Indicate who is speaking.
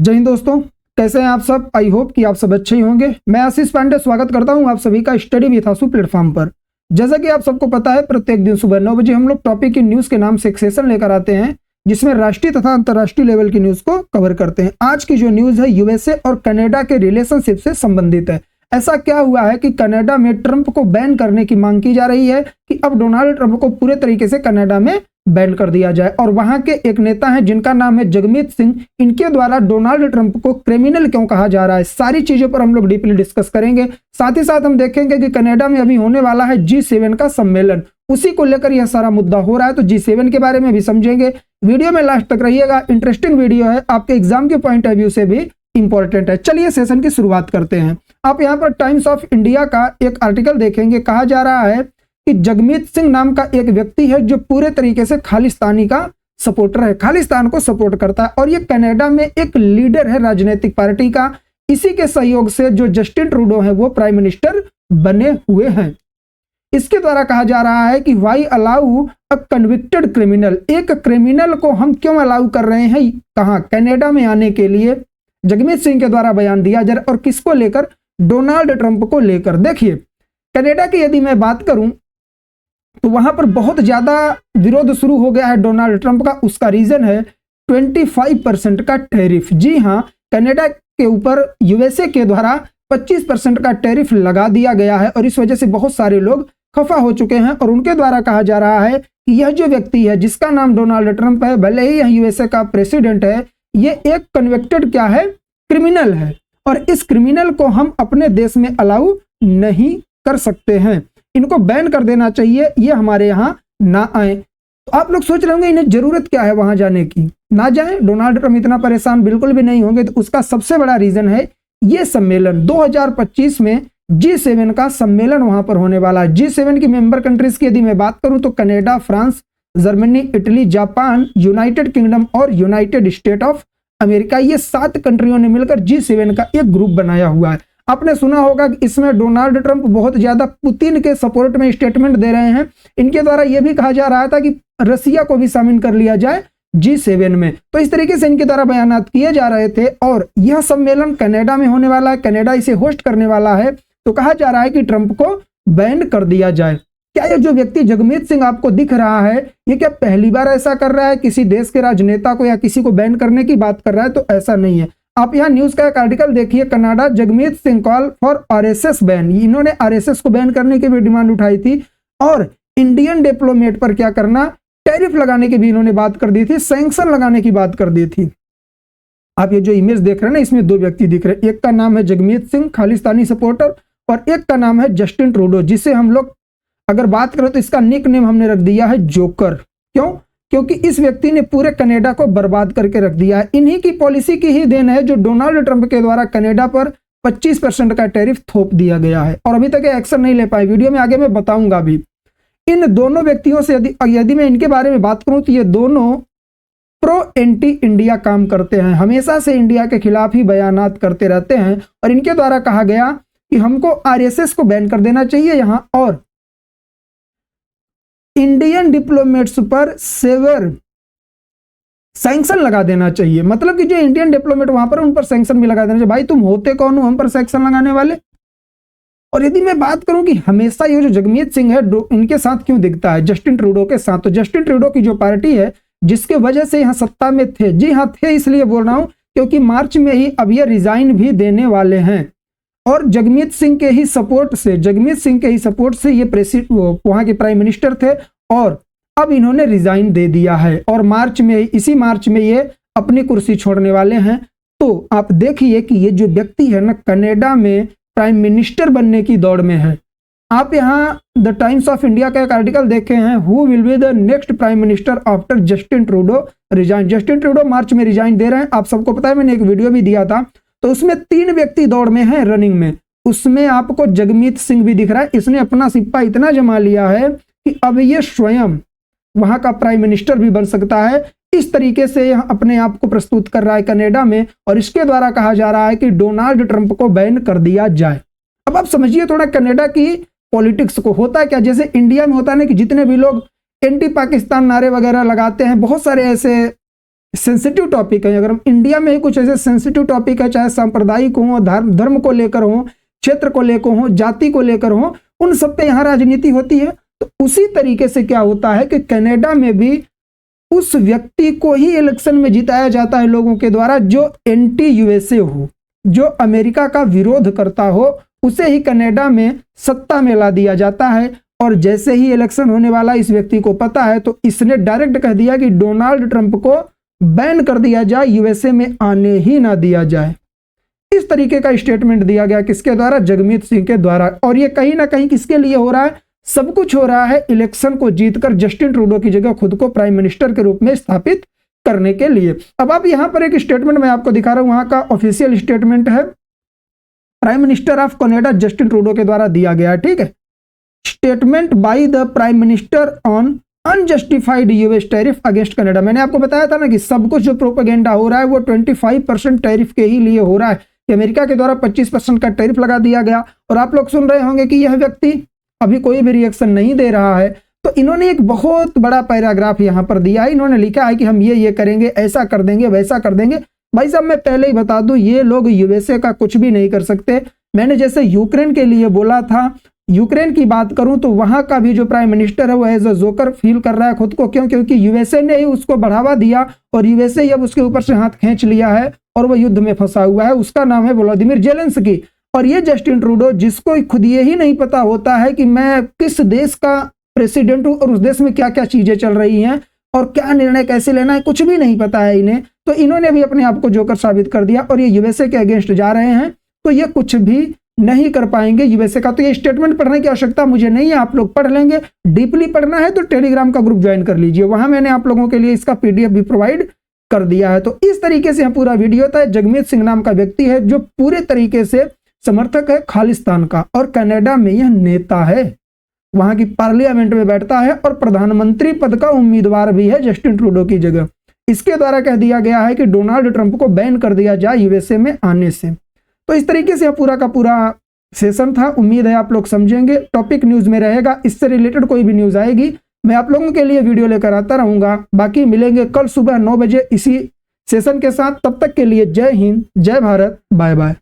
Speaker 1: जय हिंद दोस्तों, कैसे हैं आप सब। आई होप कि आप सब अच्छे ही होंगे। मैं आशीष पांडे स्वागत करता हूं आप सभी का स्टडी विथ आशु प्लेटफॉर्म पर। जैसा कि आप सबको पता है, प्रत्येक दिन सुबह 9 बजे हम लोग टॉपिक की न्यूज के नाम से एक सेशन लेकर आते हैं जिसमें राष्ट्रीय तथा अंतर्राष्ट्रीय लेवल की न्यूज को कवर करते हैं। आज की जो न्यूज है यूएसए और कनाडा के रिलेशनशिप से संबंधित है। ऐसा क्या हुआ है कि कनाडा में ट्रंप को बैन करने की मांग की जा रही है कि अब डोनाल्ड ट्रंप को पूरे तरीके से कनाडा में बैन कर दिया जाए। और वहां के एक नेता हैं जिनका नाम है जगमीत सिंह, इनके द्वारा डोनाल्ड ट्रंप को क्रिमिनल क्यों कहा जा रहा है, सारी चीजों पर हम लोग डीपली डिस्कस करेंगे। साथ ही साथ हम देखेंगे कि कनाडा में अभी होने वाला है G7 का सम्मेलन, उसी को लेकर यह सारा मुद्दा हो रहा है, तो G7 के बारे में भी समझेंगे। वीडियो में लास्ट तक रहिएगा, इंटरेस्टिंग वीडियो है, आपके एग्जाम के पॉइंट ऑफ व्यू से भी इंपॉर्टेंट है। चलिए सेशन की शुरुआत करते हैं। आप यहाँ पर टाइम्स ऑफ इंडिया का एक आर्टिकल देखेंगे। कहा जा रहा है कि जगमीत सिंह नाम का एक व्यक्ति है जो पूरे तरीके से खालिस्तानी का सपोर्टर है, खालिस्तान को सपोर्ट करता है और ये कनाडा में एक लीडर है राजनीतिक पार्टी का। इसी के सहयोग से जो जस्टिन ट्रूडो है वो प्राइम मिनिस्टर बने हुए हैं। इसके द्वारा कहा जा रहा है कि why allow a convicted criminal, एक क्रिमिनल को हम क्यों अलाउ कर रहे हैं, कहां, कनाडा में आने के लिए। जगमीत सिंह के द्वारा बयान दिया जा रहा और किसको लेकर, डोनाल्ड ट्रंप को लेकर। देखिए कनाडा की यदि मैं बात करूं तो वहां पर बहुत ज्यादा विरोध शुरू हो गया है डोनाल्ड ट्रंप का। उसका रीजन है 25% का टैरिफ। जी हां, कनाडा के ऊपर यूएसए के द्वारा 25% का टैरिफ लगा दिया गया है और इस वजह से बहुत सारे लोग खफा हो चुके हैं। और उनके द्वारा कहा जा रहा है कि यह जो व्यक्ति है जिसका नाम डोनाल्ड ट्रंप है, भले ही यह यूएसए का प्रेसिडेंट है, ये एक कन्विक्टेड क्या है, क्रिमिनल है और इस क्रिमिनल को हम अपने देश में अलाउ नहीं कर सकते हैं, इनको बैन कर देना चाहिए, ये हमारे यहाँ ना आए। तो आप लोग सोच रहे होंगे इन्हें जरूरत क्या है वहां जाने की, ना जाए, डोनाल्ड ट्रंप इतना परेशान बिल्कुल भी नहीं होंगे। तो उसका सबसे बड़ा रीजन है ये सम्मेलन 2025 में G7 का सम्मेलन वहां पर होने वाला है। G7 की मेंबर कंट्रीज की यदि मैं बात करूं तो Canada, France, Germany, Italy, Japan, United kingdom और यूनाइटेड स्टेट ऑफ अमेरिका, ये 7 कंट्रियों ने मिलकर G7 का एक ग्रुप बनाया हुआ है। आपने सुना होगा कि इसमें डोनाल्ड ट्रंप बहुत ज्यादा पुतिन के सपोर्ट में स्टेटमेंट दे रहे हैं। इनके द्वारा यह भी कहा जा रहा था कि रसिया को भी शामिल कर लिया जाए G7 में। तो इस तरीके से इनके द्वारा बयानात किए जा रहे थे और यह सम्मेलन कनाडा में होने वाला है, कनाडा इसे होस्ट करने वाला है। तो कहा जा रहा है कि ट्रंप को बैन कर दिया जाए। क्या यह जो व्यक्ति जगमीत सिंह आपको दिख रहा है, ये क्या पहली बार ऐसा कर रहा है, किसी देश के राजनेता को या किसी को बैन करने की बात कर रहा है? तो ऐसा नहीं है। आप यहाँ न्यूज का एक आर्टिकल देखिए, Canada Jagmeet Singh call for RSS ban. इन्होंने आरएसएस को बैन करने की भी डिमांड उठाई थी और इंडियन डिप्लोमेट पर क्या करना, टैरिफ लगाने की भी इन्होंने बात कर दी थी, सैंक्शन लगाने की बात कर दी थी। आप ये जो इमेज देख रहे हैं ना, इसमें 2 व्यक्ति दिख रहे हैं, एक का नाम है जगमीत सिंह खालिस्तानी सपोर्टर और एक का नाम है जस्टिन ट्रूडो, जिसे हम लोग अगर बात करें तो इसका निक नेम हमने रख दिया है जोकर। क्यों? क्योंकि इस व्यक्ति ने पूरे कनाडा को बर्बाद करके रख दिया है। इन्हीं की पॉलिसी की ही देन है जो डोनाल्ड ट्रंप के द्वारा कनाडा पर 25% का टैरिफ थोप दिया गया है और अभी तक एक्शन नहीं ले पाए। वीडियो में आगे मैं बताऊंगा भी। इन दोनों व्यक्तियों से यदि मैं इनके बारे में बात करूं तो ये दोनों प्रो एंटी इंडिया काम करते हैं, हमेशा से इंडिया के खिलाफ ही बयानात करते रहते हैं। और इनके द्वारा कहा गया कि हमको आरएसएस को बैन कर देना चाहिए यहां और इंडियन डिप्लोमेट्स पर सेवर सैंक्शन लगा देना चाहिए। मतलब कि जो इंडियन डिप्लोमेट वहां पर उन पर सैंक्शन भी लगा देना चाहिए। भाई तुम होते कौन हो हम पर सैंक्शन लगाने वाले? और यदि मैं बात करूं कि हमेशा ये जो जगमीत सिंह है इनके साथ क्यों दिखता है, जस्टिन ट्रूडो के साथ, तो जस्टिन ट्रूडो की जो पार्टी है जिसके वजह से यहाँ सत्ता में थे, जी हाँ थे, इसलिए बोल रहा हूं क्योंकि मार्च में ही अब ये रिजाइन भी देने वाले हैं और जगमीत सिंह के ही सपोर्ट से ये वहां के प्राइम मिनिस्टर थे और अब इन्होंने रिजाइन दे दिया है और इसी मार्च में ये अपनी कुर्सी छोड़ने वाले हैं। तो आप देखिए कि ये जो व्यक्ति है ना, कनाडा में प्राइम मिनिस्टर बनने की दौड़ में है। आप यहाँ द टाइम्स ऑफ इंडिया का एक आर्टिकल देखे हैं, who will be the next prime minister after Justin Trudeau resign. Justin Trudeau March में रिजाइन दे रहे हैं, आप सबको पता है, मैंने एक वीडियो भी दिया था। तो उसमें 3 व्यक्ति दौड़ में हैं, रनिंग में। उसमें आपको जगमीत सिंह भी दिख रहा है, इसने अपना सिप्पा इतना जमा लिया है कि अब ये स्वयं वहां का प्राइम मिनिस्टर भी बन सकता है। इस तरीके से यह अपने आप को प्रस्तुत कर रहा है कनाडा में और इसके द्वारा कहा जा रहा है कि डोनाल्ड ट्रंप को बैन कर दिया जाए। अब आप समझिए थोड़ा कनाडा की पॉलिटिक्स को। होता क्या, जैसे इंडिया में होता है ना कि जितने भी लोग एंटी पाकिस्तान नारे वगैरह लगाते हैं, बहुत सारे ऐसे सेंसिटिव टॉपिक है, अगर हम इंडिया में ही कुछ ऐसे सेंसिटिव टॉपिक है, चाहे सांप्रदायिक हो, धर्म को लेकर हो, क्षेत्र को लेकर हो, जाति को लेकर हो, उन सब पे यहाँ राजनीति होती है। तो उसी तरीके से क्या होता है कि कनाडा में भी उस व्यक्ति को ही इलेक्शन में जिताया जाता है लोगों के द्वारा जो एंटी यूएसए हो, जो अमेरिका का विरोध करता हो, उसे ही कनाडा में सत्ता में ला दिया जाता है। और जैसे ही इलेक्शन होने वाला इस व्यक्ति को पता है तो इसने डायरेक्ट कह दिया कि डोनाल्ड ट्रंप को बैन कर दिया जाए, यूएसए में आने ही ना दिया जाए। इस तरीके का स्टेटमेंट दिया गया किसके द्वारा? जगमीत सिंह के द्वारा। और ये कहीं ना कहीं किसके लिए हो रहा है? सब कुछ हो रहा है इलेक्शन को जीतकर जस्टिन ट्रूडो की जगह खुद को प्राइम मिनिस्टर के रूप में स्थापित करने के लिए। अब आप यहां पर एक स्टेटमेंट मैं आपको दिखा रहा हूं, वहां का ऑफिशियल स्टेटमेंट है prime minister of Canada Justin Trudeau के द्वारा दिया गया है, ठीक है। Statement by the prime minister on unjustified US tariff against Canada. मैंने आपको बताया था ना कि सब कुछ जो प्रोपेगेंडा हो रहा है वो 25% टैरिफ के ही लिए हो रहा है, कि अमेरिका के द्वारा 25% का टैरिफ लगा दिया गया। और आप लोग सुन रहे होंगे कि यह व्यक्ति अभी कोई भी रिएक्शन नहीं दे रहा है। तो इन्होंने एक बहुत बड़ा पैराग्राफ यहां पर दिया है, इन्होंने लिखा है कि हम ये करेंगे, ऐसा कर देंगे, वैसा कर देंगे। भाई साहब मैं पहले ही बता दूं, ये लोग यूएसए का कुछ भी नहीं कर सकते। मैंने जैसे यूक्रेन के लिए बोला था, यूक्रेन की बात करूं तो वहां का भी जो प्राइम मिनिस्टर है वो एज अ जोकर फील कर रहा है खुद को। क्यों? क्योंकि यूएसए ने ही उसको बढ़ावा दिया और यूएसए अब उसके ऊपर से हाथ खींच लिया है और वो युद्ध में फंसा हुआ है। उसका नाम है व्लादिमीर जेलेंस्की। और ये जस्टिन ट्रूडो, जिसको खुद ये ही नहीं पता होता है कि मैं किस देश का प्रेसिडेंट हूं और उस देश में क्या क्या चीजें चल रही हैं और क्या निर्णय कैसे लेना है, कुछ भी नहीं पता है इन्हें। तो इन्होंने भी अपने आप को जोकर साबित कर दिया और ये यूएसए के अगेंस्ट जा रहे हैं, तो ये कुछ भी नहीं कर पाएंगे यूएसए का। तो ये स्टेटमेंट पढ़ने की आवश्यकता मुझे नहीं है, आप लोग पढ़ लेंगे। डीपली पढ़ना है तो टेलीग्राम का ग्रुप ज्वाइन कर लीजिए, वहां मैंने आप लोगों के लिए इसका पीडीएफ भी प्रोवाइड कर दिया है। तो इस तरीके से पूरा वीडियो था। जगमीत सिंह नाम का व्यक्ति है जो पूरे तरीके से समर्थक है खालिस्तान का, और कनाडा में यह नेता है, वहां की पार्लियामेंट में बैठता है और प्रधानमंत्री पद का उम्मीदवार भी है जस्टिन ट्रूडो की जगह। इसके द्वारा कह दिया गया है कि डोनाल्ड ट्रंप को बैन कर दिया जाए यूएसए में आने से। तो इस तरीके से पूरा का पूरा सेशन था। उम्मीद है आप लोग समझेंगे। टॉपिक न्यूज में रहेगा, इससे रिलेटेड कोई भी न्यूज आएगी मैं आप लोगों के लिए वीडियो लेकर आता रहूंगा। बाकी मिलेंगे कल सुबह 9 बजे इसी सेशन के साथ। तब तक के लिए जय हिंद, जय भारत, बाय बाय।